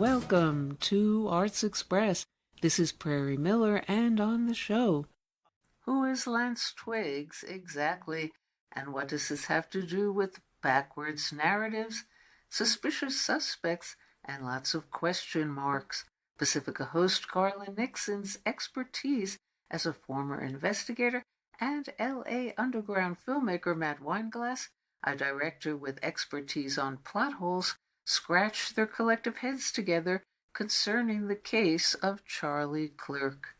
welcome to Arts Express. This is Prairie Miller, and on the show, who is Lance Twiggs exactly, and what does this have to do with backwards narratives, suspicious suspects, and lots of question marks? Pacifica host Garland Nixon's expertise as a former investigator, and L.A. Underground filmmaker Matt Weinglass, a director with expertise on plot holes, scratch their collective heads together concerning the case of Charlie Clerk.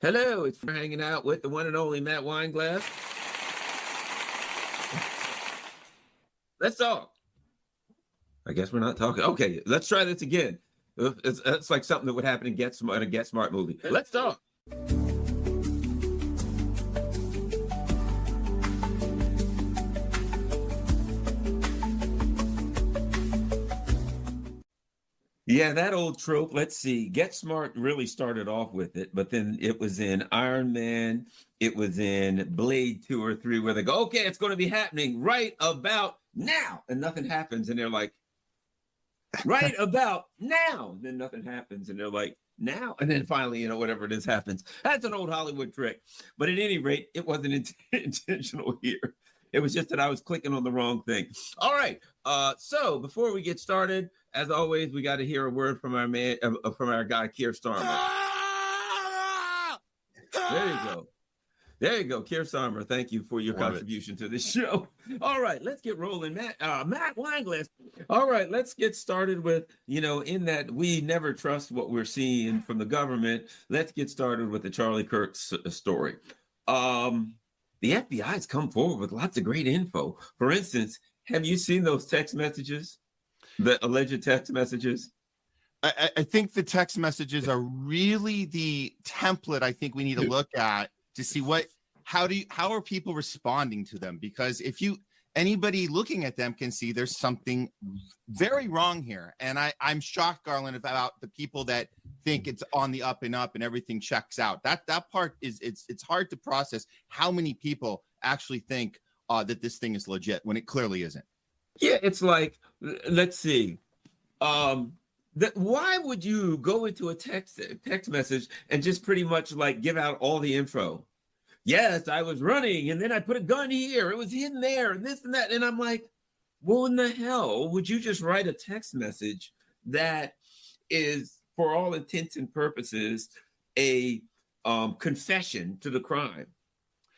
Hello, it's for hanging out with the one and only Matt Weinglass. Let's talk. I guess we're not talking. Okay, let's try this again. It's like something that would happen in a Get Smart movie. Let's talk. Yeah, that old trope. Let's see. Get Smart really started off with it, but then it was in Iron Man. It was in Blade 2 or 3 where they go, okay, it's going to be happening right about now. And nothing happens. And they're like, right about now. And then nothing happens. And they're like, now. And then finally, whatever it is happens. That's an old Hollywood trick. But at any rate, it wasn't intentional here. It was just that I was clicking on the wrong thing. All right. So before we get started, as always, we got to hear a word from our man, from our guy, Keir Starmer. There you go, Keir Starmer. Thank you for your contribution to this show. All right, let's get rolling, Matt Weinglass. All right, let's get started with, in that we never trust what we're seeing from the government. Let's get started with the Charlie Kirk story. The FBI has come forward with lots of great info. For instance, have you seen those text messages? The alleged text messages? I think the text messages are really the template I think we need to look at to see how are people responding to them? Because if anybody looking at them can see there's something very wrong here. And I'm shocked, Garland, about the people that think it's on the up and up and everything checks out. That part is it's hard to process how many people actually think that this thing is legit when it clearly isn't. Yeah, it's like, let's see. Why would you go into a text message and just pretty much like give out all the info? Yes, I was running and then I put a gun here. It was hidden there and this and that. And I'm like, well, in the hell would you just write a text message that is, for all intents and purposes, a confession to the crime?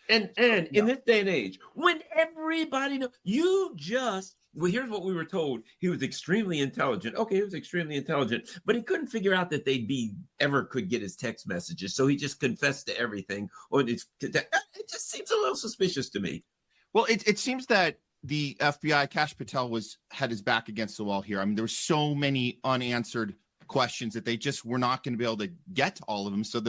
And in this day and age, when everybody knows, here's what we were told. He was extremely intelligent. Okay, he was extremely intelligent, but he couldn't figure out that could get his text messages. So he just confessed to everything. It just seems a little suspicious to me. Well, it seems that the FBI, Kash Patel, had his back against the wall here. I mean, there were so many unanswered questions that they just were not going to be able to get to all of them. So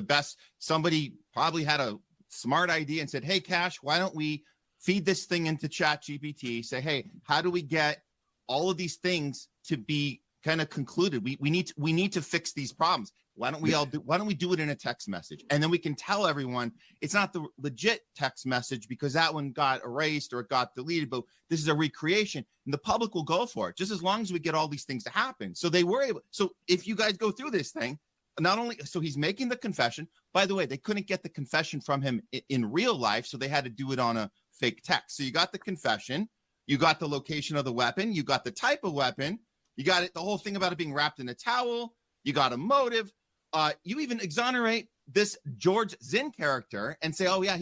somebody probably had a smart idea and said, hey, Kash, why don't we feed this thing into ChatGPT, say, hey, how do we get all of these things to be kind of concluded? We need to fix these problems. Why don't we do it in a text message? And then we can tell everyone it's not the legit text message because that one got erased or it got deleted, but this is a recreation and the public will go for it just as long as we get all these things to happen. So if you guys go through this thing, so he's making the confession. By the way, they couldn't get the confession from him in real life, so they had to do it on a fake text. So you got the confession, you got the location of the weapon, you got the type of weapon, you got the whole thing about it being wrapped in a towel, you got a motive. You even exonerate this George Zinn character and say, oh yeah,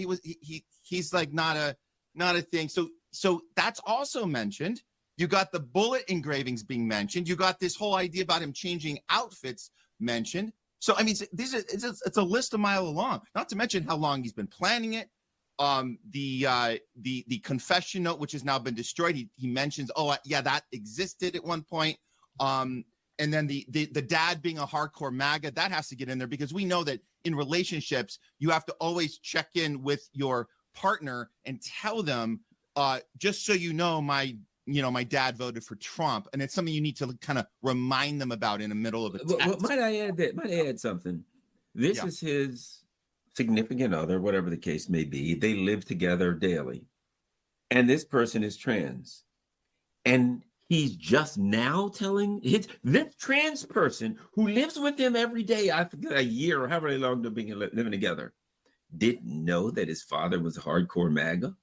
he's like not a thing. So that's also mentioned. You got the bullet engravings being mentioned. You got this whole idea about him changing outfits mentioned. So I mean, it's a list a mile long. Not to mention how long he's been planning it. The confession note, which has now been destroyed. He mentions, that existed at one point. And then the dad being a hardcore MAGA, that has to get in there because we know that in relationships you have to always check in with your partner and tell them, just so you know, my dad voted for Trump, and it's something you need to kind of remind them about in the middle of a text. Well, might I add something? This is his significant other, whatever the case may be. They live together daily, and this person is trans, and he's just now telling this trans person who lives with him every day, I forget, a year or however long they've been living together, didn't know that his father was hardcore MAGA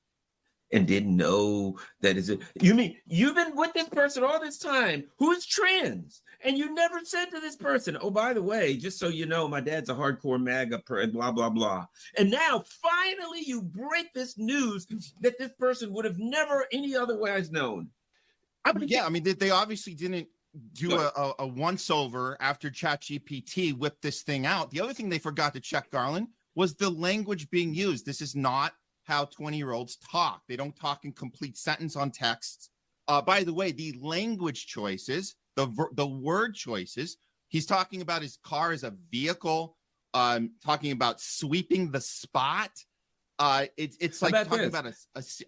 and didn't know that you mean you've been with this person all this time who is trans and you never said to this person, oh, by the way, just so you know, my dad's a hardcore MAGA and blah, blah, blah. And now finally you break this news that this person would have never any otherwise known. They obviously didn't do a once-over after ChatGPT whipped this thing out. The other thing they forgot to check, Garland, was the language being used. This is not how 20-year-olds talk. They don't talk in complete sentence on texts. By the way, the language choices, the word choices, he's talking about his car as a vehicle, talking about sweeping the spot. It's like talking about this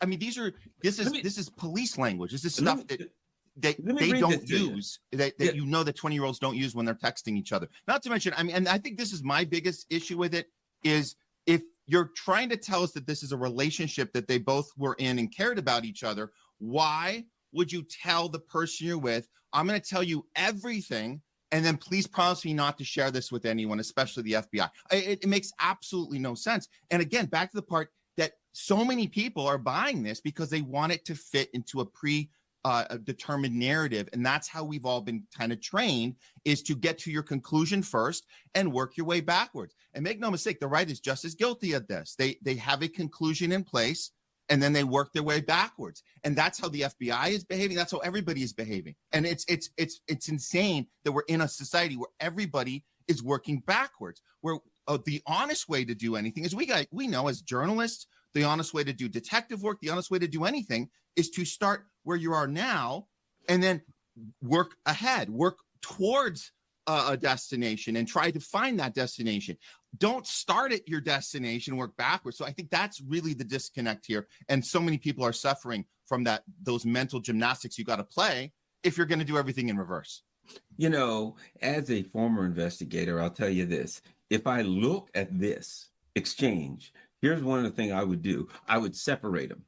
is police language. This is stuff that they don't use, that you know that 20-year-olds don't use when they're texting each other. Not to mention, and I think this is my biggest issue with it, is if you're trying to tell us that this is a relationship that they both were in and cared about each other, why would you tell the person you're with, I'm going to tell you everything, and then please promise me not to share this with anyone, especially the FBI? It makes absolutely no sense. And again, back to the part that so many people are buying this because they want it to fit into a determined narrative. And that's how we've all been kind of trained, is to get to your conclusion first and work your way backwards. And make no mistake, the right is just as guilty of this. They have a conclusion in place and then they work their way backwards. And that's how the FBI is behaving. That's how everybody is behaving. And it's insane that we're in a society where everybody is working backwards, where the honest way to do anything is we know as journalists, the honest way to do detective work, the honest way to do anything is to start where you are now and then work ahead, work towards a destination and try to find that destination. Don't start at your destination, work backwards. So I think that's really the disconnect here. And so many people are suffering from those mental gymnastics you got to play if you're going to do everything in reverse. You know, as a former investigator, I'll tell you this. If I look at this exchange, here's one of the things I would do. I would separate them.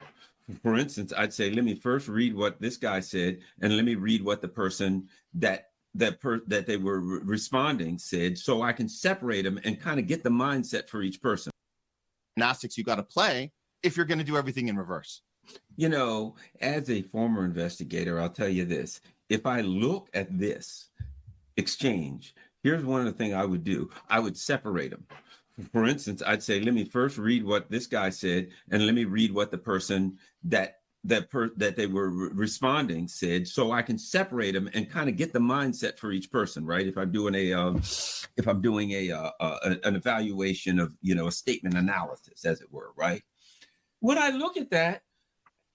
For instance, I'd say, let me first read what this guy said, and let me read what the person that they were responding said, so I can separate them and kind of get the mindset for each person. Gymnastics you got to play if you're going to do everything in reverse. You know, as a former investigator, I'll tell you this. If I look at this exchange, here's one of the things I would do. I would separate them. For instance, I'd say, let me first read what this guy said, and let me read what the person that they were responding said, so I can separate them and kind of get the mindset for each person, right? If I'm doing an evaluation of, a statement analysis, as it were, right? When I look at that,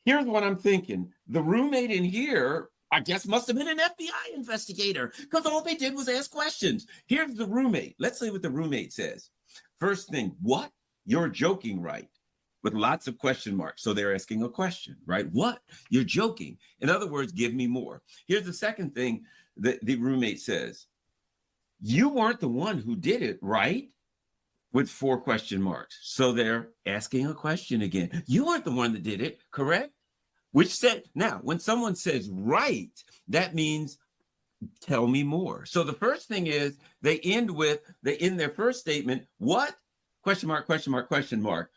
here's what I'm thinking. The roommate in here, I guess, must have been an FBI investigator, because all they did was ask questions. Here's the roommate. Let's see what the roommate says. First thing, what? You're joking, right? With lots of question marks. So they're asking a question, right? What? You're joking. In other words, give me more. Here's the second thing that the roommate says. You weren't the one who did it, right? With 4 question marks. So they're asking a question again. You weren't the one that did it, correct? Which said, now, when someone says right, that means tell me more. So the first thing is they end their first statement, what? Question mark, question mark, question mark.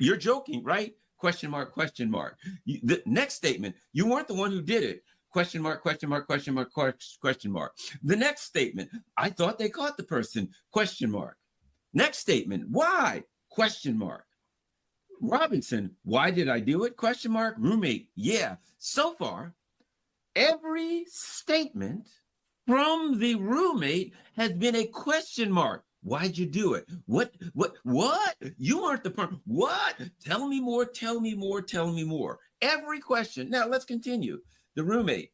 You're joking, right? Question mark, question mark. The next statement, you weren't the one who did it. Question mark, question mark, question mark, question mark. The next statement, I thought they caught the person, question mark. Next statement, why? Question mark. Robinson, why did I do it? Question mark. Roommate, yeah. So far, every statement from the roommate has been a question mark. Why'd you do it? What? You aren't the person. What? Tell me more, tell me more, tell me more. Every question. Now let's continue. The roommate.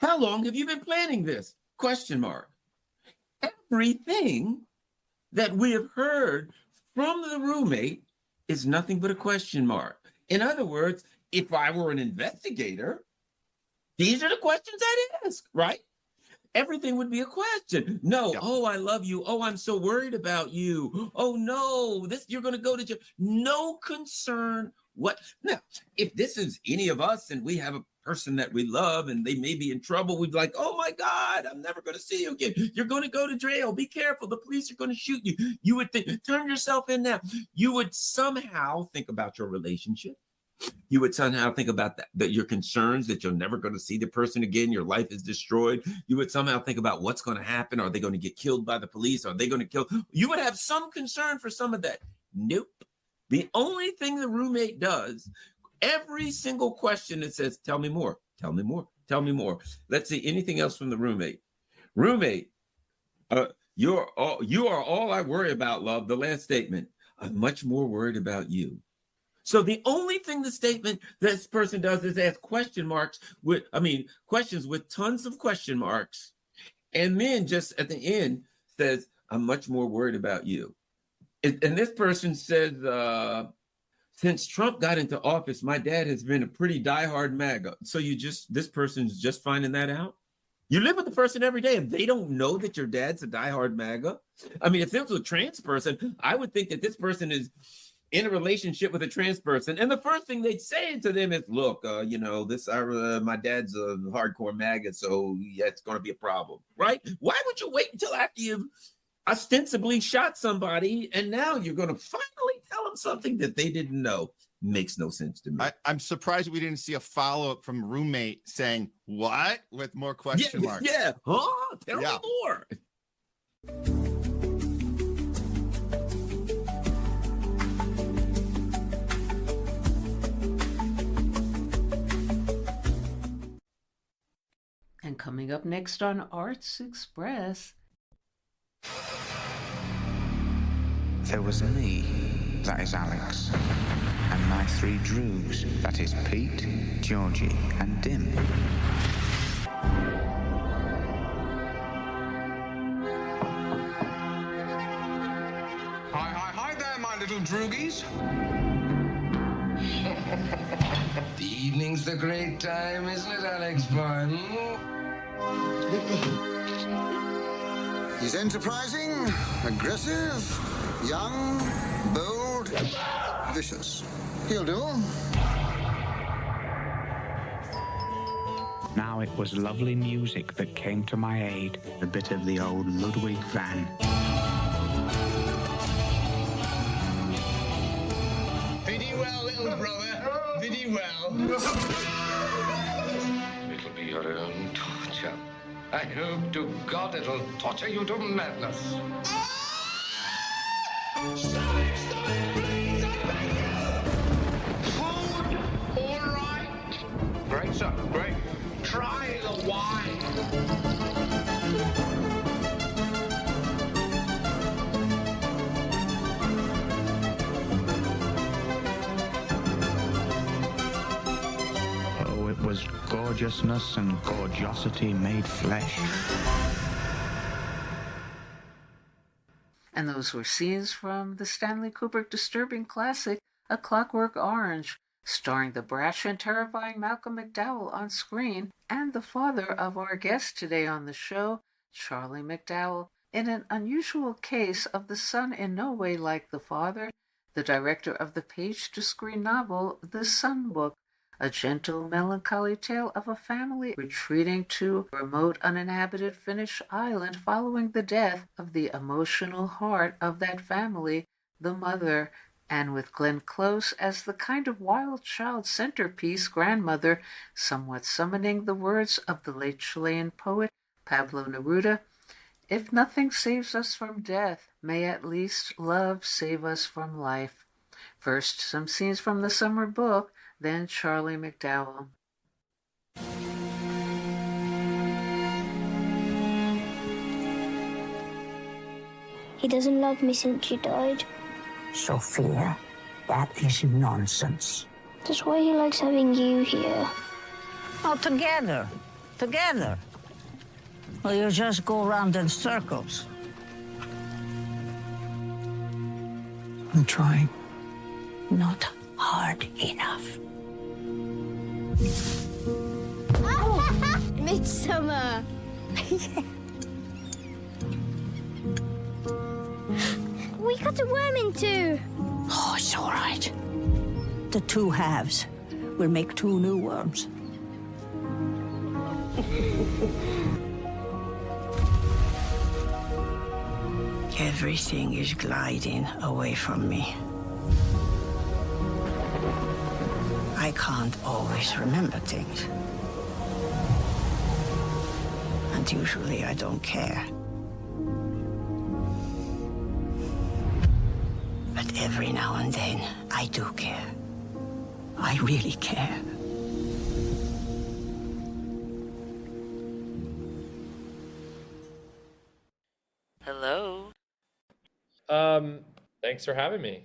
How long have you been planning this? Question mark. Everything that we have heard from the roommate is nothing but a question mark. In other words, if I were an investigator, these are the questions I'd ask, right? Everything would be a question. No, yeah. Oh, I love you. Oh, I'm so worried about you. Oh, no, you're going to go to jail. No concern what? Now, if this is any of us and we have a person that we love and they may be in trouble, we'd be like, oh my God, I'm never going to see you again. You're going to go to jail. Be careful. The police are going to shoot you. You would think, turn yourself in now. You would somehow think about your relationship. You would somehow think about that your concerns that you're never going to see the person again. Your life is destroyed. You would somehow think about what's going to happen. Are they going to get killed by the police? Are they going to kill? You would have some concern for some of that. Nope. The only thing the roommate does, every single question that says, tell me more, tell me more, tell me more. Let's see anything else from the roommate. Roommate, you are all I worry about, love. The last statement, I'm much more worried about you. So the only thing the statement this person does is ask questions with tons of question marks. And then just at the end says, I'm much more worried about you. And this person says, since Trump got into office, my dad has been a pretty diehard MAGA. So this person's just finding that out? You live with the person every day and they don't know that your dad's a diehard MAGA? I mean, if it was a trans person, I would think that this person is in a relationship with a trans person. And the first thing they'd say to them is, look, my dad's a hardcore MAGA, so yeah, it's going to be a problem, right? Why would you wait until after you've ostensibly shot somebody and now you're going to finally tell them something that they didn't know? Makes no sense to me. I'm surprised we didn't see a follow-up from roommate saying, what? With more question marks. Yeah. Huh? Tell me more. And coming up next on Arts Express. There was me, that is Alex, and my 3 droogs, that is Pete, Georgie, and Dim. Hi there, my little droogies. The evening's the great time, isn't it, Alex Boy? He's enterprising, aggressive, young, bold, vicious. He'll do. Now it was lovely music that came to my aid, a bit of the old Ludwig van. Pretty well, little brother. Pretty well. It'll be your own torture. I hope to God it'll torture you to madness. Stop it, please, I beg you! Food, all right. Great, sir, great. Try the wine. Was gorgeousness and gorgeosity made flesh. And those were scenes from the Stanley Kubrick disturbing classic, A Clockwork Orange, starring the brash and terrifying Malcolm McDowell on screen, and the father of our guest today on the show, Charlie McDowell, in an unusual case of the son in no way like the father, the director of the page-to-screen novel The Son Book, a gentle, melancholy tale of a family retreating to a remote, uninhabited Finnish island following the death of the emotional heart of that family, the mother, and with Glenn Close as the kind of wild child centerpiece grandmother, somewhat summoning the words of the late Chilean poet Pablo Neruda, "If nothing saves us from death, may at least love save us from life." First, some scenes from the summer book, then Charlie McDowell. He doesn't love me since you died. Sophia, that is nonsense. That's why he likes having you here. Oh, together. Well, you just go around in circles. I'm trying. Not hard enough. Midsummer. We got a worm in too. Oh, it's all right. the two halves will make two new worms. Everything is gliding away from me. I can't always remember things. And usually I don't care. But every now and then, I do care. I really care. Hello. Thanks for having me.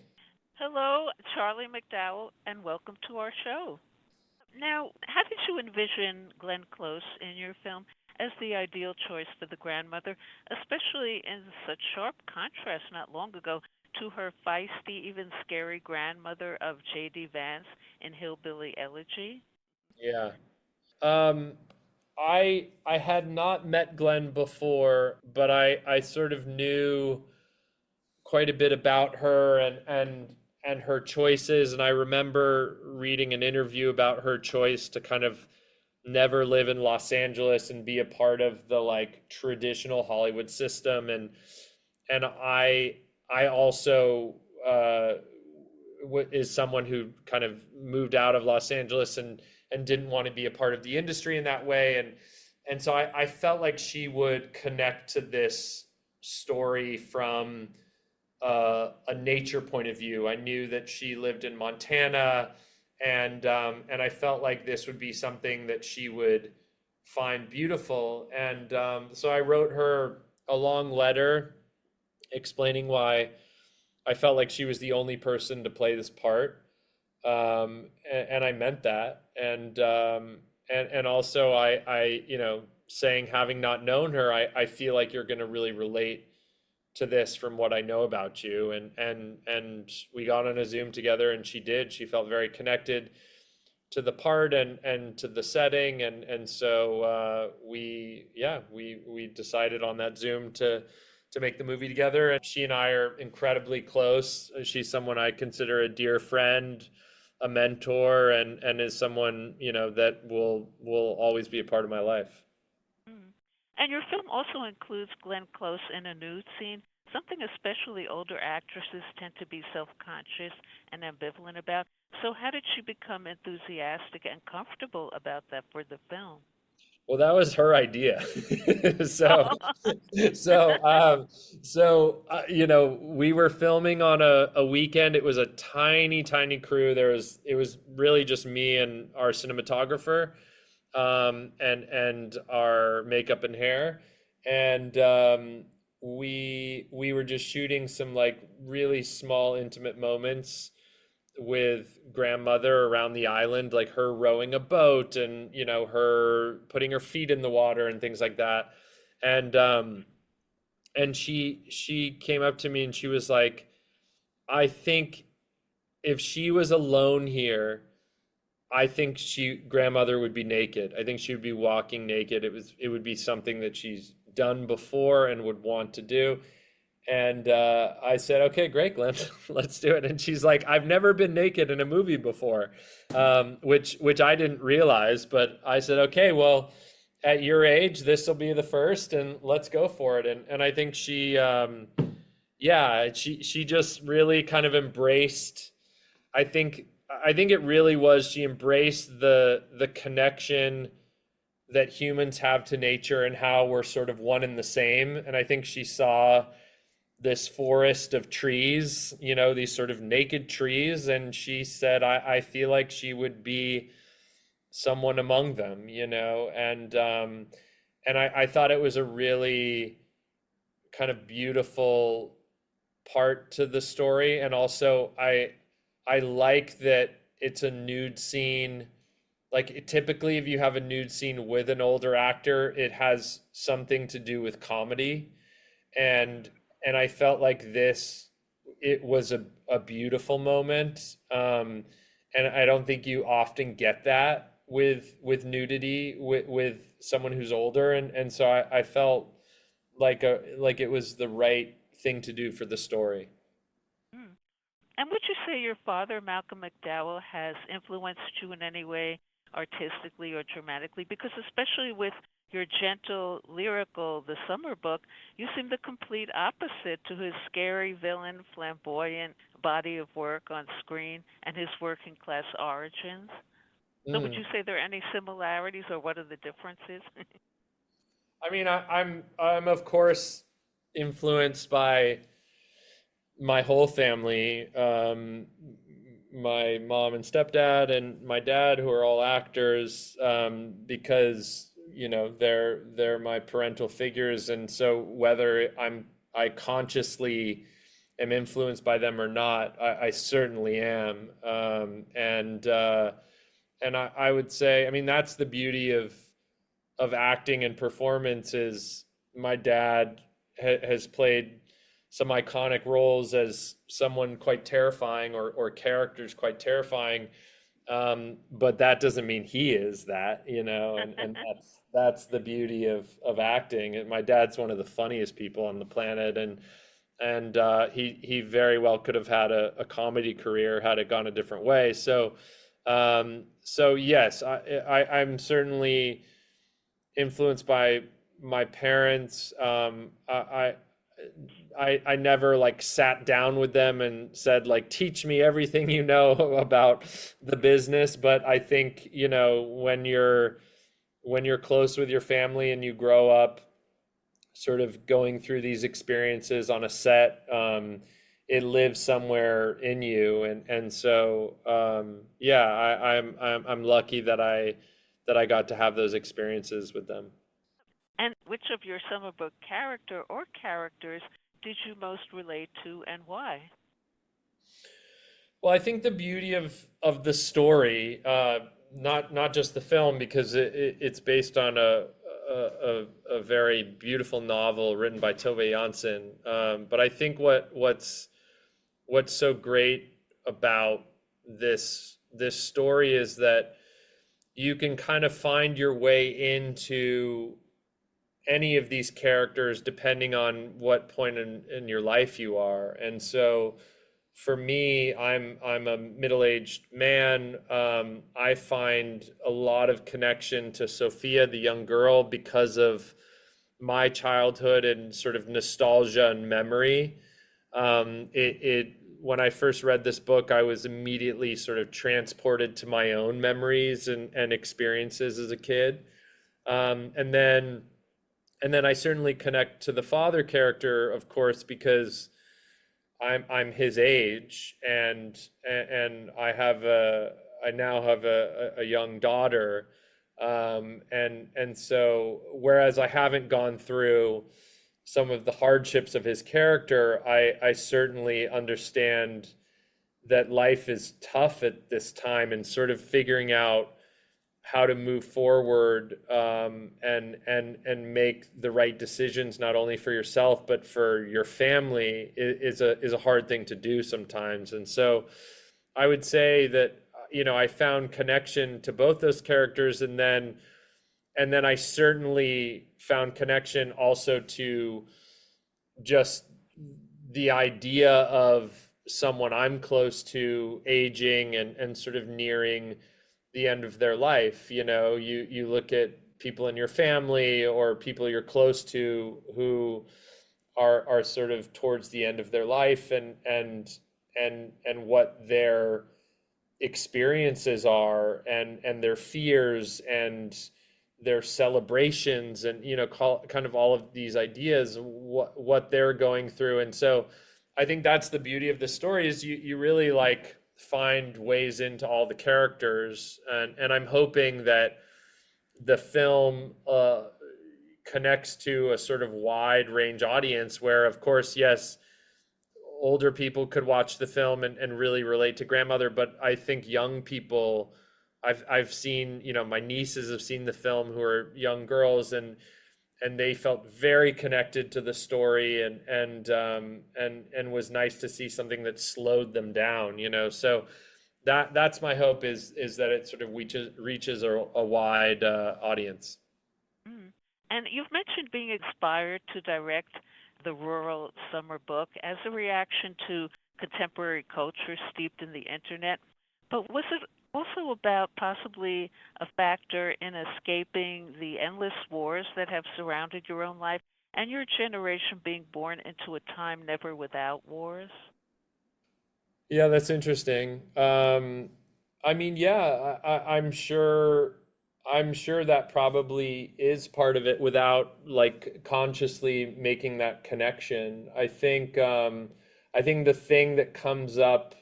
Hello, Charlie McDowell, and welcome to our show. Now, how did you envision Glenn Close in your film as the ideal choice for the grandmother, especially in such sharp contrast not long ago to her feisty, even scary grandmother of J.D. Vance in Hillbilly Elegy? Yeah. I had not met Glenn before, but I sort of knew quite a bit about her and her choices. And I remember reading an interview about her choice to kind of never live in Los Angeles and be a part of the like traditional Hollywood system. And I also is someone who kind of moved out of Los Angeles and didn't want to be a part of the industry in that way. And so I felt like she would connect to this story from a nature point of view. I knew that she lived in Montana, and I felt like this would be something that she would find beautiful. And so I wrote her a long letter explaining why I felt like she was the only person to play this part. And I meant that. And also I, you know, saying, having not known her, I feel like you're going to really relate to this from what I know about you. And we got on a Zoom together, and she felt very connected to the part and to the setting. And so we decided on that Zoom to make the movie together. And she and I are incredibly close. She's someone I consider a dear friend, a mentor, and is someone, you know, that will always be a part of my life. And your film also includes Glenn Close in a nude scene, something especially older actresses tend to be self-conscious and ambivalent about. So how did she become enthusiastic and comfortable about that for the film? Well, that was her idea. You know, we were filming on a weekend. It was a tiny crew. It was really just me and our cinematographer, and our makeup and hair. And we were just shooting some like really small, intimate moments with grandmother around the island, like her rowing a boat and, you know, her putting her feet in the water and things like that. And she came up to me and she was like, I think if she was alone here, I think grandmother would be naked. I think she would be walking naked. It would be something that she's done before and would want to do. And I said, okay, great, Glenn, let's do it. And she's like, I've never been naked in a movie before, which I didn't realize. But I said, okay, well, at your age, this will be the first, and let's go for it. And I think she just really kind of embraced. I think it really was. She embraced the connection that humans have to nature and how we're sort of one and the same. And I think she saw this forest of trees, you know, these sort of naked trees. And she said, I feel like she would be someone among them, you know? And I thought it was a really kind of beautiful part to the story. And also I like that it's a nude scene. Like typically if you have a nude scene with an older actor, it has something to do with comedy. And I felt like it was a beautiful moment. And I don't think you often get that with nudity with someone who's older. And so I felt like it was the right thing to do for the story. And would you say your father, Malcolm McDowell, has influenced you in any way, artistically or dramatically? Because especially with your gentle, lyrical The Summer Book, you seem the complete opposite to his scary villain, flamboyant body of work on screen and his working class origins. So would you say there are any similarities, or what are the differences? I mean, I'm of course influenced by my whole family, my mom and stepdad and my dad, who are all actors, because they're my parental figures, and so whether I consciously am influenced by them or not, I certainly am, and I would say, I mean, that's the beauty of acting and performance is my dad has played some iconic roles as someone quite terrifying or characters quite terrifying. But that doesn't mean he is that, and that's the beauty of acting. And my dad's one of the funniest people on the planet. And he very well could have had a comedy career had it gone a different way. So yes, I'm certainly influenced by my parents. I never like sat down with them and said like, teach me everything you know about the business. But I think, when you're close with your family and you grow up sort of going through these experiences on a set, it lives somewhere in you. And so, yeah, I'm lucky that I got to have those experiences with them. And which of your summer book character or characters did you most relate to, and why? Well, I think the beauty of the story, not just the film, because it's based on a very beautiful novel written by Tove Jansson. But I think what's so great about this story is that you can kind of find your way into any of these characters depending on what point in your life you are. And so for me, I'm a middle-aged man. I find a lot of connection to Sophia, the young girl, because of my childhood and sort of nostalgia and memory. When I first read this book, I was immediately sort of transported to my own memories and experiences as a kid. And then I certainly connect to the father character, of course, because I'm his age, and I now have a young daughter, and so whereas I haven't gone through some of the hardships of his character, I certainly understand that life is tough at this time, and sort of figuring out how to move forward, and make the right decisions, not only for yourself but for your family, is a hard thing to do sometimes. And so I would say that I found connection to both those characters, and then I certainly found connection also to just the idea of someone I'm close to aging and sort of nearing the end of their life. You look at people in your family or people you're close to who are sort of towards the end of their life, and what their experiences are, and their fears and their celebrations, and kind of all of these ideas, what they're going through. And so I think that's the beauty of the story, is you really like find ways into all the characters, and I'm hoping that the film connects to a sort of wide range audience, where of course, yes, older people could watch the film and really relate to grandmother, but I think young people, I've seen, my nieces have seen the film, who are young girls, and they felt very connected to the story, and was nice to see something that slowed them down, so that's my hope, is that it sort of reaches a wide audience. And you've mentioned being inspired to direct the Rural Summer Book as a reaction to contemporary culture steeped in the internet, but was it also about possibly a factor in escaping the endless wars that have surrounded your own life and your generation being born into a time never without wars? Yeah, that's interesting. I mean, yeah, I'm sure that probably is part of it without like consciously making that connection. I think the thing that comes up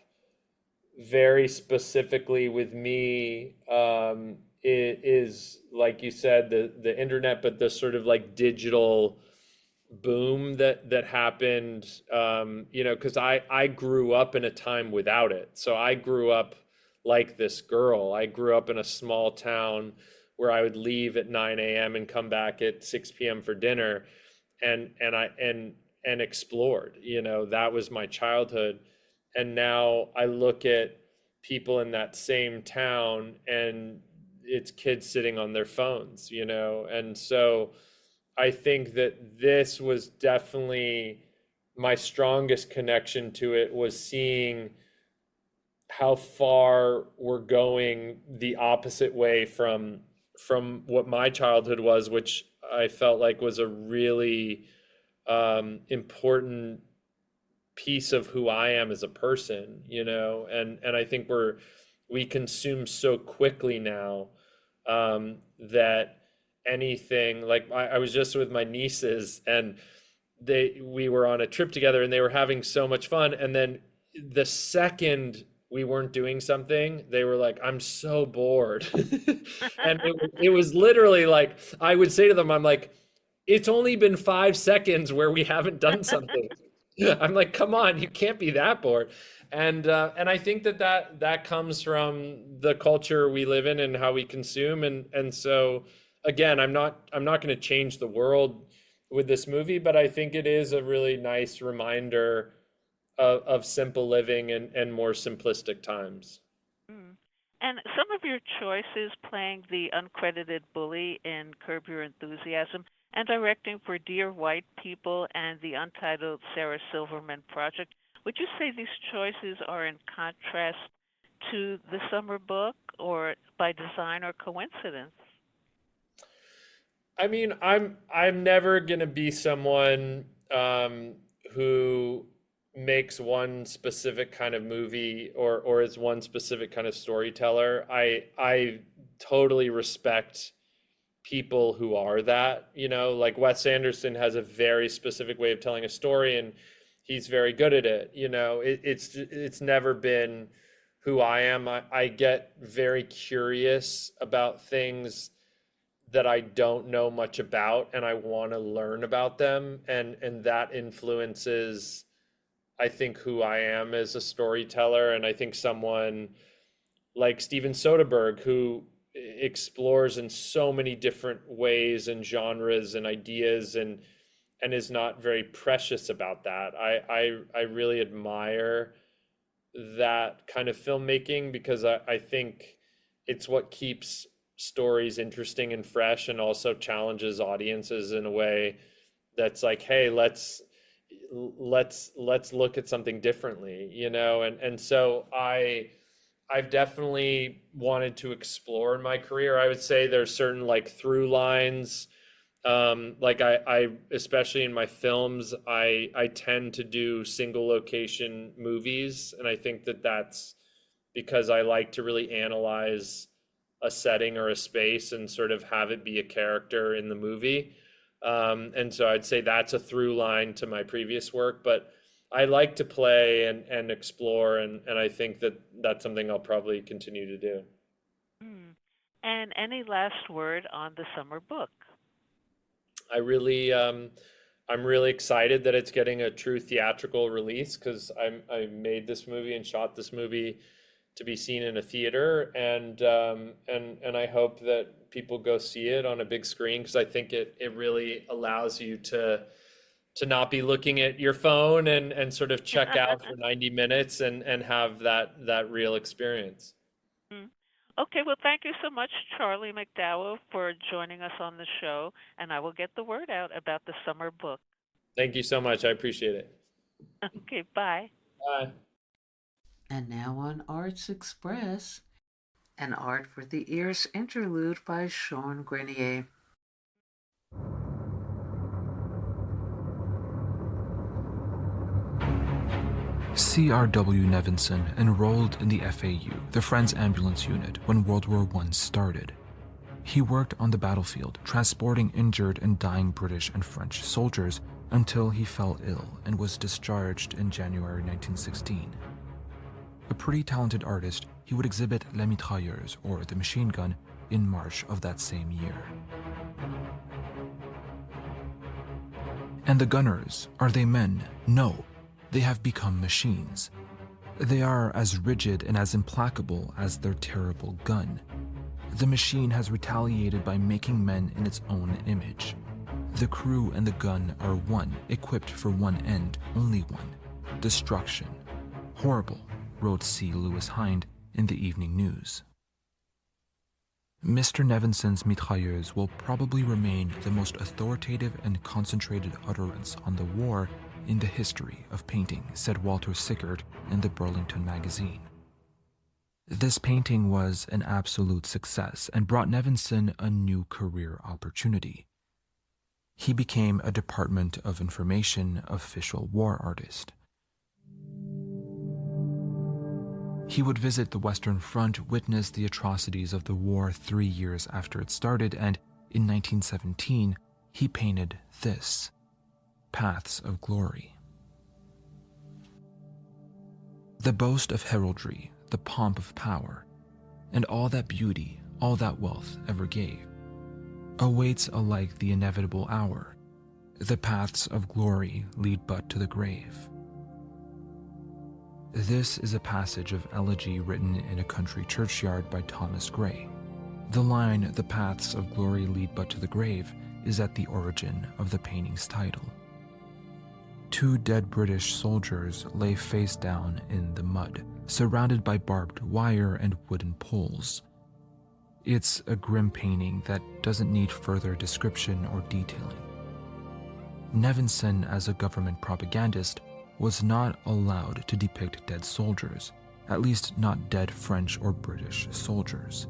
very specifically with me is like you said, the internet, but the sort of like digital boom that happened, you know, because I grew up in a time without it. So I grew up like this girl. I grew up in a small town where I would leave at 9 a.m. and come back at 6 p.m. for dinner, and explored. You know, that was my childhood. And now I look at people in that same town, and it's kids sitting on their phones, you know, and so I think that this was definitely my strongest connection to it, was seeing how far we're going the opposite way from what my childhood was, which I felt like was a really important piece of who I am as a person, you know, and I think we consume so quickly now, that anything like I was just with my nieces, and we were on a trip together, and they were having so much fun, and then the second we weren't doing something, they were like, I'm so bored. And it was literally like, I would say to them, I'm like, it's only been 5 seconds where we haven't done something. I'm like, come on, you can't be that bored. And I think that comes from the culture we live in and how we consume. And so again, I'm not going to change the world with this movie, but I think it is a really nice reminder of simple living and more simplistic times. And some of your choices, playing the uncredited bully in Curb Your Enthusiasm and directing for Dear White People and the untitled Sarah Silverman Project, would you say these choices are in contrast to the summer book, or by design or coincidence? I mean, I'm never gonna be someone who makes one specific kind of movie or is one specific kind of storyteller. I totally respect people who are that, you know, like Wes Anderson has a very specific way of telling a story, and he's very good at it. You know, it's never been who I am. I get very curious about things that I don't know much about, and I want to learn about them, and that influences, I think, who I am as a storyteller. And I think someone like Steven Soderbergh, who explores in so many different ways and genres and ideas, and is not very precious about that. I really admire that kind of filmmaking, because I think it's what keeps stories interesting and fresh, and also challenges audiences in a way that's like, hey, let's look at something differently, you know. And so I've definitely wanted to explore in my career. I would say there's certain like through lines, like I especially in my films, I tend to do single location movies, and I think that's because I like to really analyze a setting or a space and sort of have it be a character in the movie. And so I'd say that's a through line to my previous work, but I like to play and explore, and I think that's something I'll probably continue to do. And any last word on the summer book? I'm really excited that it's getting a true theatrical release, because I made this movie and shot this movie to be seen in a theater, and I hope that people go see it on a big screen, because I think it really allows you to not be looking at your phone and sort of check out for 90 minutes and have that real experience. Okay, well, thank you so much, Charlie McDowell, for joining us on the show, and I will get the word out about the summer book. Thank you so much. I appreciate it. Okay, bye. Bye. And now on Arts Express, an Art for the Ears interlude by Sean Grenier. C.R.W. Nevinson enrolled in the FAU, the Friends Ambulance Unit, when World War I started. He worked on the battlefield, transporting injured and dying British and French soldiers until he fell ill and was discharged in January 1916. A pretty talented artist, he would exhibit Les Mitrailleurs, or the machine gun, in March of that same year. And the gunners, are they men? No, they have become machines. They are as rigid and as implacable as their terrible gun. The machine has retaliated by making men in its own image. The crew and the gun are one, equipped for one end, only one: destruction. Horrible, wrote C. Lewis Hind in the Evening News. Mr. Nevinson's mitrailleuse will probably remain the most authoritative and concentrated utterance on the war in the history of painting, said Walter Sickert in the Burlington magazine. This painting was an absolute success and brought Nevinson a new career opportunity. He became a Department of Information official war artist. He would visit the Western Front, witness the atrocities of the war 3 years after it started, and in 1917, he painted this: Paths of Glory. The boast of heraldry, the pomp of power, and all that beauty, all that wealth ever gave, awaits alike the inevitable hour. The paths of glory lead but to the grave. This is a passage of elegy written in a country churchyard by Thomas Gray. The line, "The paths of glory lead but to the grave," is at the origin of the painting's title. 2 dead British soldiers lay face down in the mud, surrounded by barbed wire and wooden poles. It's a grim painting that doesn't need further description or detailing. Nevinson, as a government propagandist, was not allowed to depict dead soldiers, at least not dead French or British soldiers.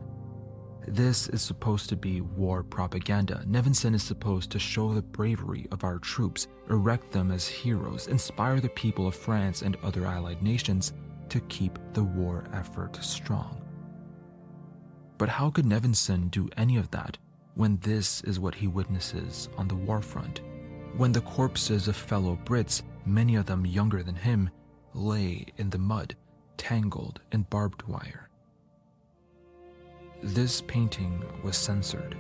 This is supposed to be war propaganda. Nevinson is supposed to show the bravery of our troops, erect them as heroes, inspire the people of France and other allied nations to keep the war effort strong. But how could Nevinson do any of that when this is what he witnesses on the war front? When the corpses of fellow Brits, many of them younger than him, lay in the mud, tangled in barbed wire. This painting was censored,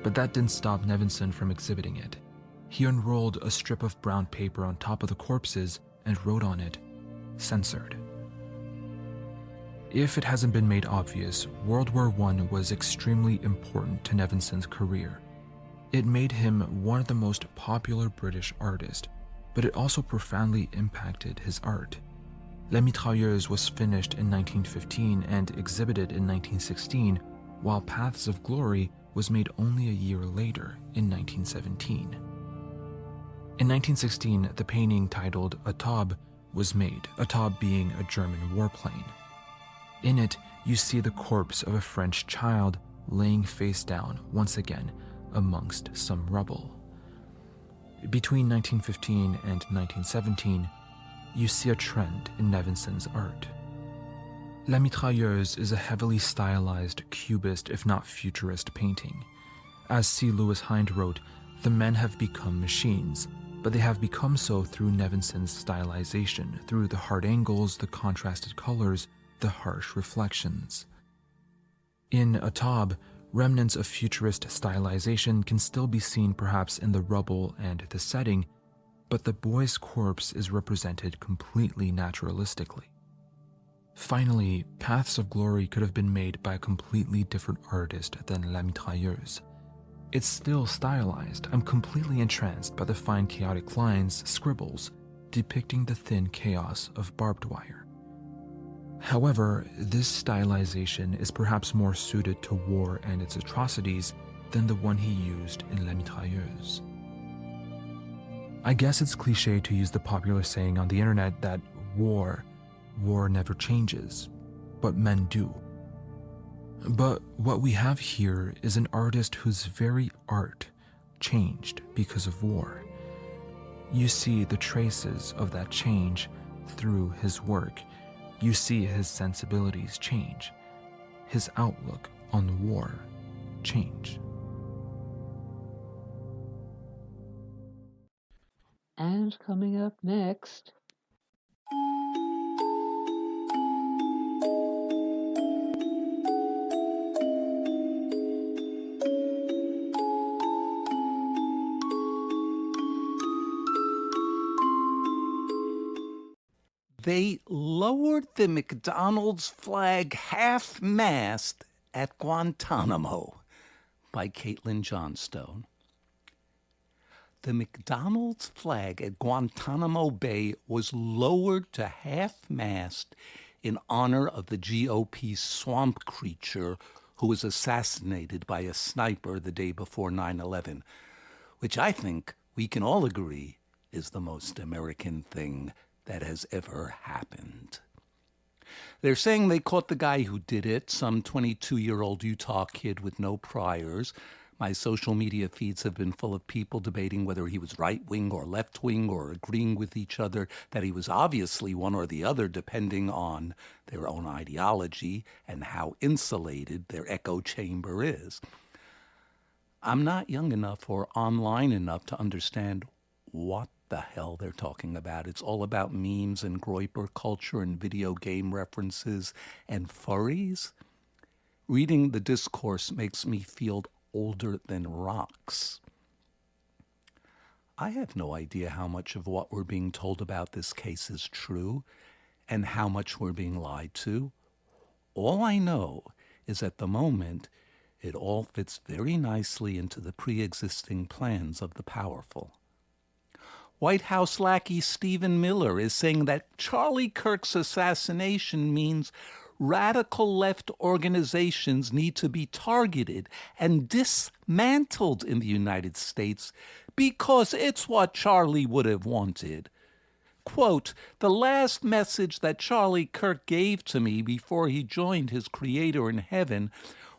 but that didn't stop Nevinson from exhibiting it. He unrolled a strip of brown paper on top of the corpses and wrote on it, "Censored." If it hasn't been made obvious, World War I was extremely important to Nevinson's career. It made him one of the most popular British artists, but it also profoundly impacted his art. Les Mitrailleuses was finished in 1915 and exhibited in 1916, while Paths of Glory was made only a year later in 1917. In 1916, the painting titled A Taube was made, a Taube being a German warplane. In it, you see the corpse of a French child laying face down once again amongst some rubble. Between 1915 and 1917, you see a trend in Nevinson's art. La Mitrailleuse is a heavily stylized cubist, if not futurist, painting. As C. Lewis Hind wrote, the men have become machines, but they have become so through Nevinson's stylization, through the hard angles, the contrasted colors, the harsh reflections. In A Taube, remnants of futurist stylization can still be seen perhaps in the rubble and the setting, but the boy's corpse is represented completely naturalistically. Finally, Paths of Glory could have been made by a completely different artist than La Mitrailleuse. It's still stylized. I'm completely entranced by the fine chaotic lines, scribbles, depicting the thin chaos of barbed wire. However, this stylization is perhaps more suited to war and its atrocities than the one he used in La Mitrailleuse. I guess it's cliché to use the popular saying on the internet that war war never changes, but men do. But what we have here is an artist whose very art changed because of war. You see the traces of that change through his work. You see his sensibilities change, his outlook on war change. And coming up next, they lowered the McDonald's flag half mast at Guantanamo by Caitlin Johnstone. The McDonald's flag at Guantanamo Bay was lowered to half-mast in honor of the GOP swamp creature who was assassinated by a sniper the day before 9/11, which I think we can all agree is the most American thing that has ever happened. They're saying they caught the guy who did it, some 22-year-old Utah kid with no priors. My social media feeds have been full of people debating whether he was right-wing or left-wing or agreeing with each other that he was obviously one or the other depending on their own ideology and how insulated their echo chamber is. I'm not young enough or online enough to understand what the hell they're talking about. It's all about memes and Groyper culture and video game references and furries. Reading the discourse makes me feel older than rocks. I have no idea how much of what we're being told about this case is true and how much we're being lied to. All I know is at the moment it all fits very nicely into the pre-existing plans of the powerful. White House lackey Stephen Miller is saying that Charlie Kirk's assassination means radical left organizations need to be targeted and dismantled in the United States because it's what Charlie would have wanted. Quote, "The last message that Charlie Kirk gave to me before he joined his creator in heaven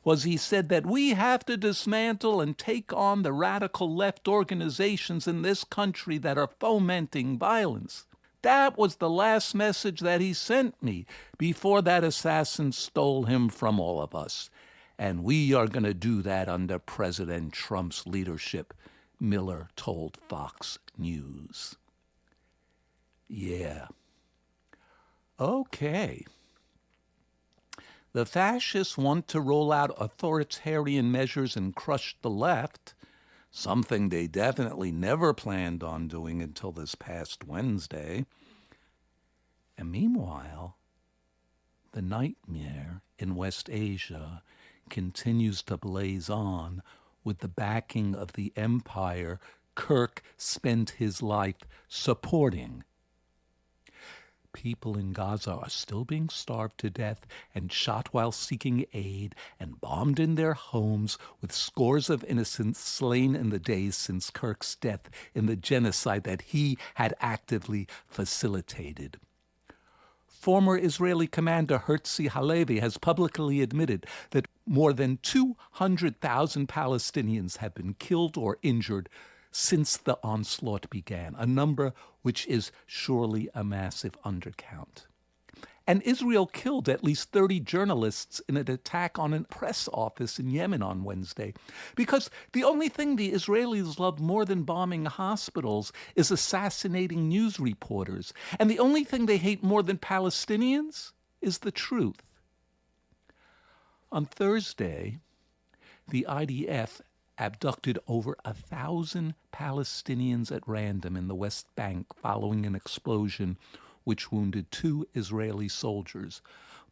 was he said that we have to dismantle and take on the radical left organizations in this country that are fomenting violence. That was the last message that he sent me before that assassin stole him from all of us. And we are going to do that under President Trump's leadership," Miller told Fox News. Yeah. Okay. The fascists want to roll out authoritarian measures and crush the left, something they definitely never planned on doing until this past Wednesday. And meanwhile, the nightmare in West Asia continues to blaze on with the backing of the empire Kirk spent his life supporting. People in Gaza are still being starved to death and shot while seeking aid and bombed in their homes, with scores of innocents slain in the days since Kirk's death in the genocide that he had actively facilitated. Former Israeli commander Herzi Halevi has publicly admitted that more than 200,000 Palestinians have been killed or injured since the onslaught began, a number which is surely a massive undercount. And Israel killed at least 30 journalists in an attack on a press office in Yemen on Wednesday, because the only thing the Israelis love more than bombing hospitals is assassinating news reporters, and the only thing they hate more than Palestinians is the truth. On Thursday, the IDF abducted over 1,000 Palestinians at random in the West Bank following an explosion which wounded 2 Israeli soldiers,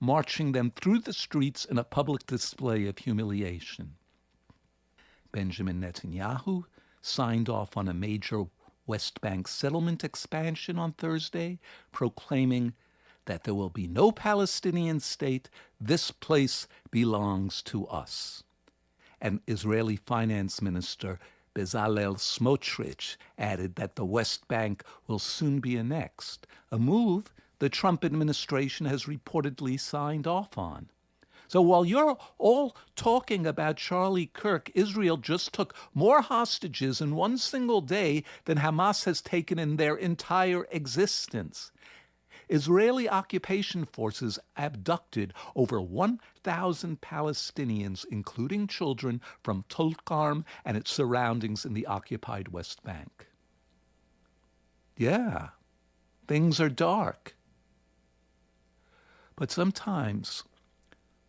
marching them through the streets in a public display of humiliation. Benjamin Netanyahu signed off on a major West Bank settlement expansion on Thursday, proclaiming that there will be no Palestinian state. This place belongs to us. And Israeli Finance Minister Bezalel Smotrich added that the West Bank will soon be annexed, a move the Trump administration has reportedly signed off on. So while you're all talking about Charlie Kirk, Israel just took more hostages in one single day than Hamas has taken in their entire existence. Israeli occupation forces abducted over 1,000 Palestinians, including children, from Tulkarm and its surroundings in the occupied West Bank. Yeah, things are dark. But sometimes,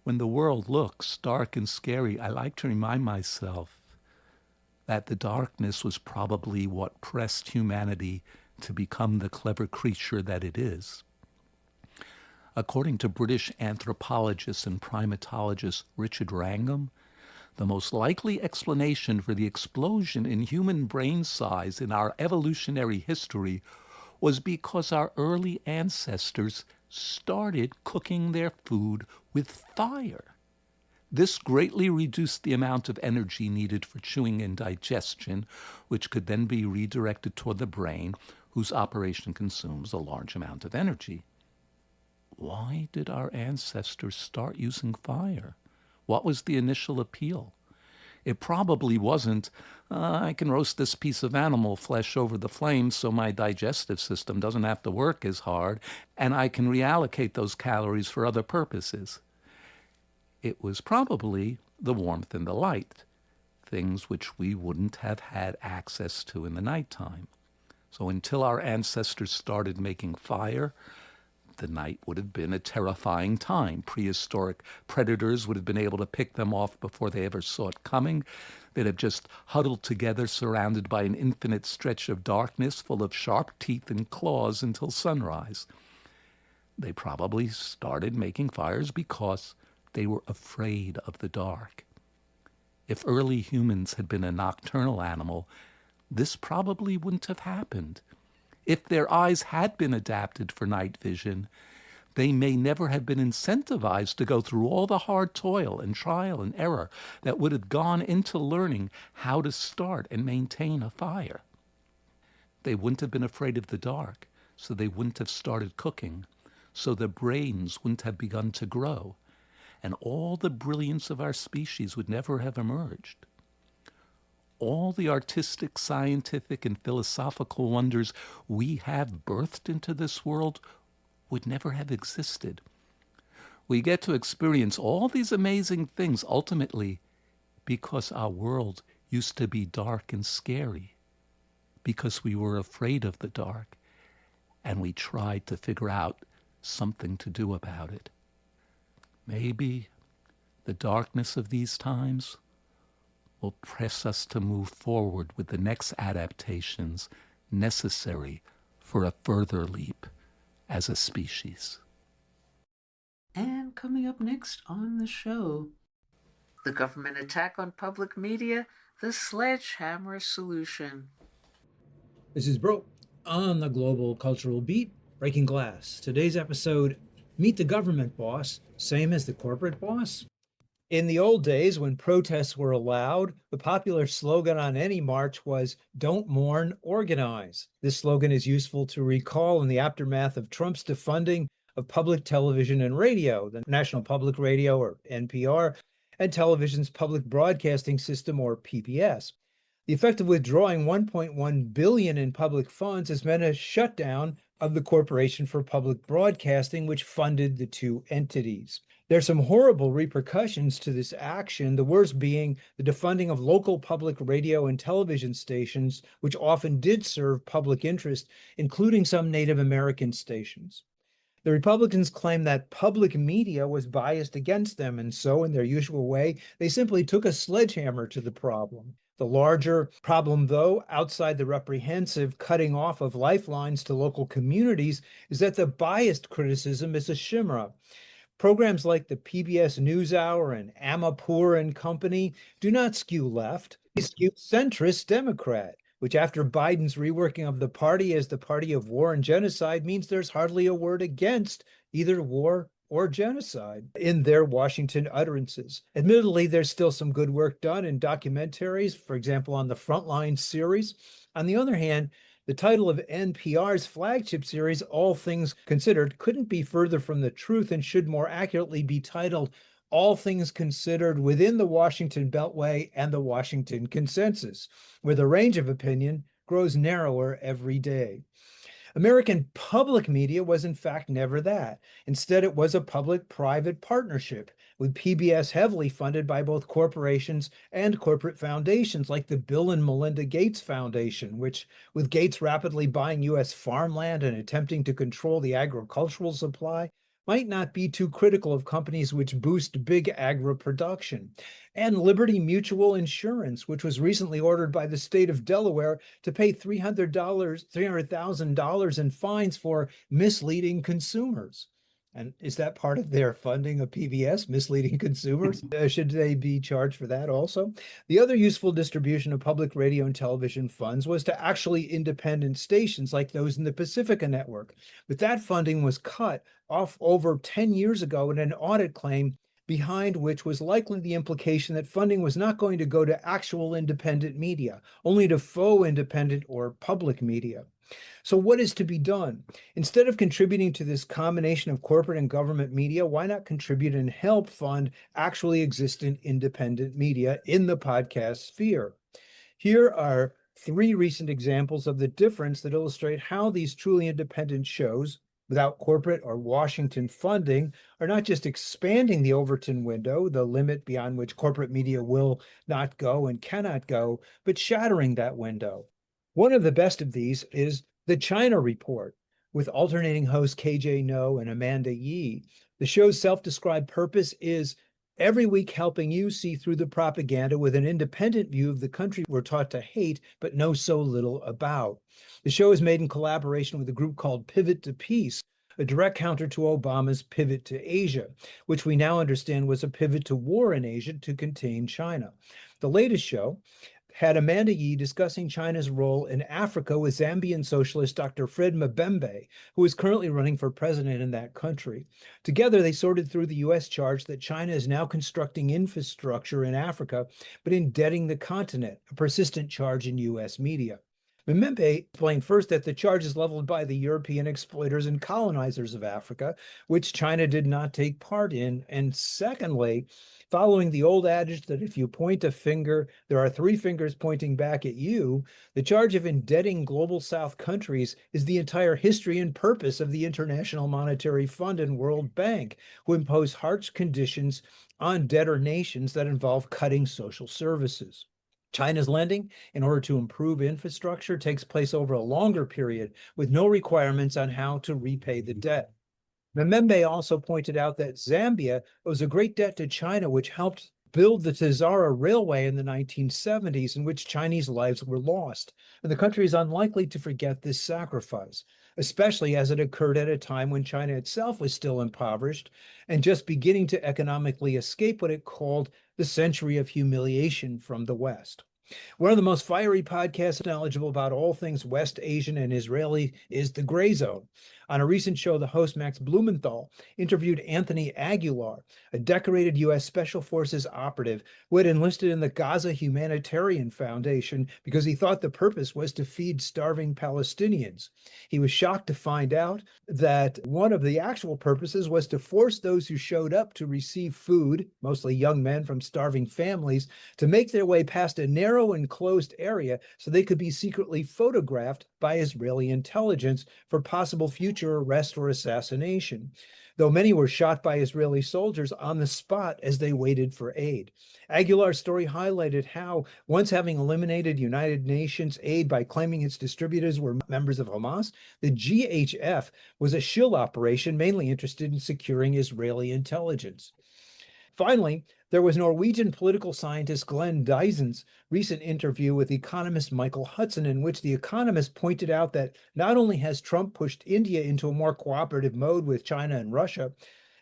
when the world looks dark and scary, I like to remind myself that the darkness was probably what pressed humanity to become the clever creature that it is. According to British anthropologist and primatologist Richard Wrangham, the most likely explanation for the explosion in human brain size in our evolutionary history was because our early ancestors started cooking their food with fire. This greatly reduced the amount of energy needed for chewing and digestion, which could then be redirected toward the brain, whose operation consumes a large amount of energy. Why did our ancestors start using fire? What was the initial appeal? It probably wasn't, I can roast this piece of animal flesh over the flames so my digestive system doesn't have to work as hard, and I can reallocate those calories for other purposes. It was probably the warmth and the light, things which we wouldn't have had access to in the nighttime. So until our ancestors started making fire, the night would have been a terrifying time. Prehistoric predators would have been able to pick them off before they ever saw it coming. They'd have just huddled together, surrounded by an infinite stretch of darkness full of sharp teeth and claws until sunrise. They probably started making fires because they were afraid of the dark. If early humans had been a nocturnal animal, this probably wouldn't have happened. If their eyes had been adapted for night vision, they may never have been incentivized to go through all the hard toil and trial and error that would have gone into learning how to start and maintain a fire. They wouldn't have been afraid of the dark, so they wouldn't have started cooking, so their brains wouldn't have begun to grow, and all the brilliance of our species would never have emerged. All the artistic, scientific, and philosophical wonders we have birthed into this world would never have existed. We get to experience all these amazing things ultimately because our world used to be dark and scary, because we were afraid of the dark, and we tried to figure out something to do about it. Maybe the darkness of these times will press us to move forward with the next adaptations necessary for a further leap as a species. And coming up next on the show, the government attack on public media, the sledgehammer solution. This is Broe on the Global Cultural Beat, Breaking Glass. Today's episode, Meet the Government Boss, same as the corporate boss? In the old days, when protests were allowed, the popular slogan on any march was, "Don't mourn, organize." This slogan is useful to recall in the aftermath of Trump's defunding of public television and radio, the National Public Radio, or NPR, and television's public broadcasting system, or PBS. The effect of withdrawing $1.1 billion in public funds has meant a shutdown of the Corporation for Public Broadcasting, which funded the two entities. There's some horrible repercussions to this action, the worst being the defunding of local public radio and television stations, which often did serve public interest, including some Native American stations. The Republicans claim that public media was biased against them, and so, in their usual way, they simply took a sledgehammer to the problem. The larger problem, though, outside the reprehensive cutting off of lifelines to local communities, is that the biased criticism is a chimera. Programs like the PBS NewsHour and Amapur and Company do not skew left. They skew centrist Democrat, which after Biden's reworking of the party as the party of war and genocide means there's hardly a word against either war or genocide in their Washington utterances. Admittedly, there's still some good work done in documentaries, for example, on the Frontline series. On the other hand, The title of NPR's flagship series, All Things Considered, couldn't be further from the truth and should more accurately be titled All Things Considered Within the Washington Beltway and the Washington Consensus, where the range of opinion grows narrower every day. American public media was in fact never that. Instead, it was a public-private partnership, with PBS heavily funded by both corporations and corporate foundations like the Bill and Melinda Gates Foundation, which, with Gates rapidly buying U.S. farmland and attempting to control the agricultural supply, might not be too critical of companies which boost big agri-production, and Liberty Mutual Insurance, which was recently ordered by the state of Delaware to pay $300,000 in fines for misleading consumers. And is that part of their funding of PBS, misleading consumers? Should they be charged for that also? The other useful distribution of public radio and television funds was to actually independent stations like those in the Pacifica Network. But that funding was cut off over 10 years ago in an audit claim behind which was likely the implication that funding was not going to go to actual independent media, only to faux independent or public media. So what is to be done? Instead of contributing to this combination of corporate and government media, why not contribute and help fund actually existent independent media in the podcast sphere? Here are 3 recent examples of the difference that illustrate how these truly independent shows, without corporate or Washington funding, are not just expanding the Overton window, the limit beyond which corporate media will not go and cannot go, but shattering that window. One of the best of these is The China Report, with alternating hosts KJ No and Amanda Yee. The show's self-described purpose is every week helping you see through the propaganda with an independent view of the country we're taught to hate but know so little about. The show is made in collaboration with a group called Pivot to Peace, a direct counter to Obama's pivot to Asia, which we now understand was a pivot to war in Asia to contain China. The latest show had Amanda Yee discussing China's role in Africa with Zambian socialist Dr. Fred Mbembe, who is currently running for president in that country. Together, they sorted through the U.S. charge that China is now constructing infrastructure in Africa, but indebting the continent, a persistent charge in U.S. media. Mbembe explained first that the charge is leveled by the European exploiters and colonizers of Africa, which China did not take part in, and secondly, following the old adage that if you point a finger, there are 3 fingers pointing back at you, the charge of indebting global South countries is the entire history and purpose of the International Monetary Fund and World Bank, who impose harsh conditions on debtor nations that involve cutting social services. China's lending, in order to improve infrastructure, takes place over a longer period with no requirements on how to repay the debt. Mbembe also pointed out that Zambia owes a great debt to China, which helped build the Tazara Railway in the 1970s, in which Chinese lives were lost. And the country is unlikely to forget this sacrifice, especially as it occurred at a time when China itself was still impoverished and just beginning to economically escape what it called the century of humiliation from the West. One of the most fiery podcasts knowledgeable about all things West Asian and Israeli is The Gray Zone. On a recent show, the host Max Blumenthal interviewed Anthony Aguilar, a decorated U.S. Special Forces operative who had enlisted in the Gaza Humanitarian Foundation because he thought the purpose was to feed starving Palestinians. He was shocked to find out that one of the actual purposes was to force those who showed up to receive food, mostly young men from starving families, to make their way past a narrow enclosed area so they could be secretly photographed by Israeli intelligence for possible future arrest or assassination, though many were shot by Israeli soldiers on the spot as they waited for aid. Aguilar's story highlighted how, once having eliminated United Nations aid by claiming its distributors were members of Hamas, the GHF was a shill operation mainly interested in securing Israeli intelligence. Finally, there was Norwegian political scientist Glenn Dysen's recent interview with economist Michael Hudson, in which the economist pointed out that not only has Trump pushed India into a more cooperative mode with China and Russia,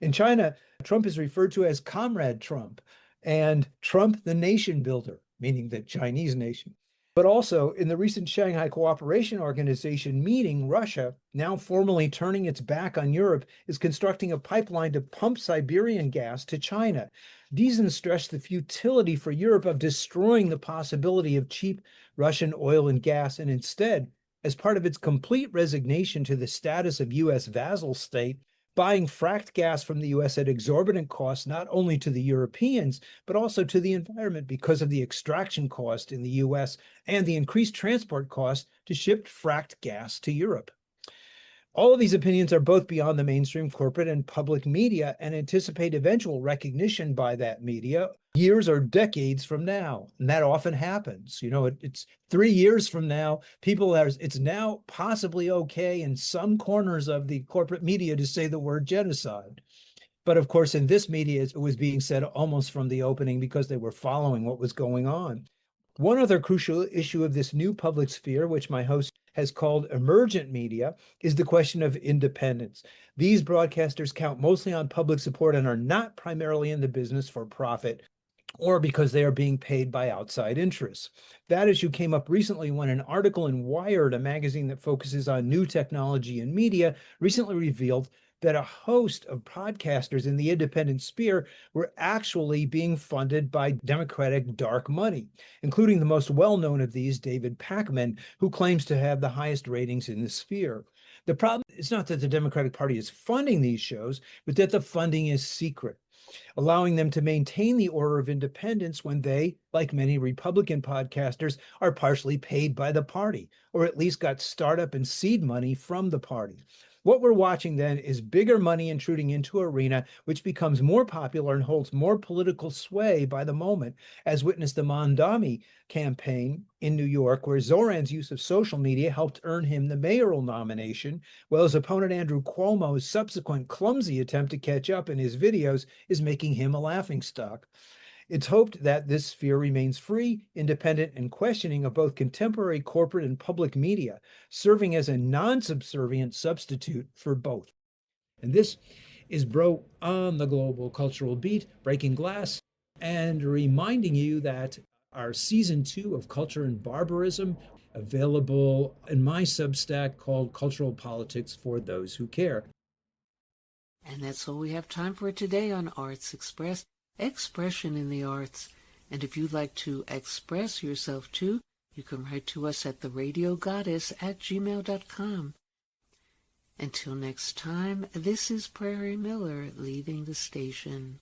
in China, Trump is referred to as Comrade Trump and Trump the nation builder, meaning the Chinese nation. But also, in the recent Shanghai Cooperation Organization meeting, Russia, now formally turning its back on Europe, is constructing a pipeline to pump Siberian gas to China. Dysen stressed the futility for Europe of destroying the possibility of cheap Russian oil and gas, and instead as part of its complete resignation to the status of U.S. vassal state, buying fracked gas from the U.S. at exorbitant costs, not only to the Europeans, but also to the environment because of the extraction cost in the U.S. and the increased transport cost to ship fracked gas to Europe. All of these opinions are both beyond the mainstream corporate and public media and anticipate eventual recognition by that media years or decades from now. And that often happens. It's 3 years from now, it's now possibly okay in some corners of the corporate media to say the word genocide. But of course, in this media, it was being said almost from the opening because they were following what was going on. One other crucial issue of this new public sphere, which my host has called emergent media, is the question of independence. These broadcasters count mostly on public support and are not primarily in the business for profit or because they are being paid by outside interests. That issue came up recently when an article in Wired, a magazine that focuses on new technology and media, recently revealed that a host of podcasters in the independent sphere were actually being funded by Democratic dark money, including the most well-known of these, David Pakman, who claims to have the highest ratings in the sphere. The problem is not that the Democratic Party is funding these shows, but that the funding is secret, allowing them to maintain the order of independence when they, like many Republican podcasters, are partially paid by the party, or at least got startup and seed money from the party. What we're watching then is bigger money intruding into an arena which becomes more popular and holds more political sway by the moment, as witnessed the Mondami campaign in New York, where Zoran's use of social media helped earn him the mayoral nomination, while his opponent Andrew Cuomo's subsequent clumsy attempt to catch up in his videos is making him a laughingstock. It's hoped that this sphere remains free, independent, and questioning of both contemporary corporate and public media, serving as a non-subservient substitute for both. And this is Broe on the Global Cultural Beat, breaking glass and reminding you that our season 2 of Culture and Barbarism, available in my Substack called Cultural Politics for Those Who Care. And that's all we have time for today on Arts Express. Expression in the arts. And if you'd like to express yourself too, you can write to us at theradiogoddess@gmail.com. Until next time, this is Prairie Miller leaving the station.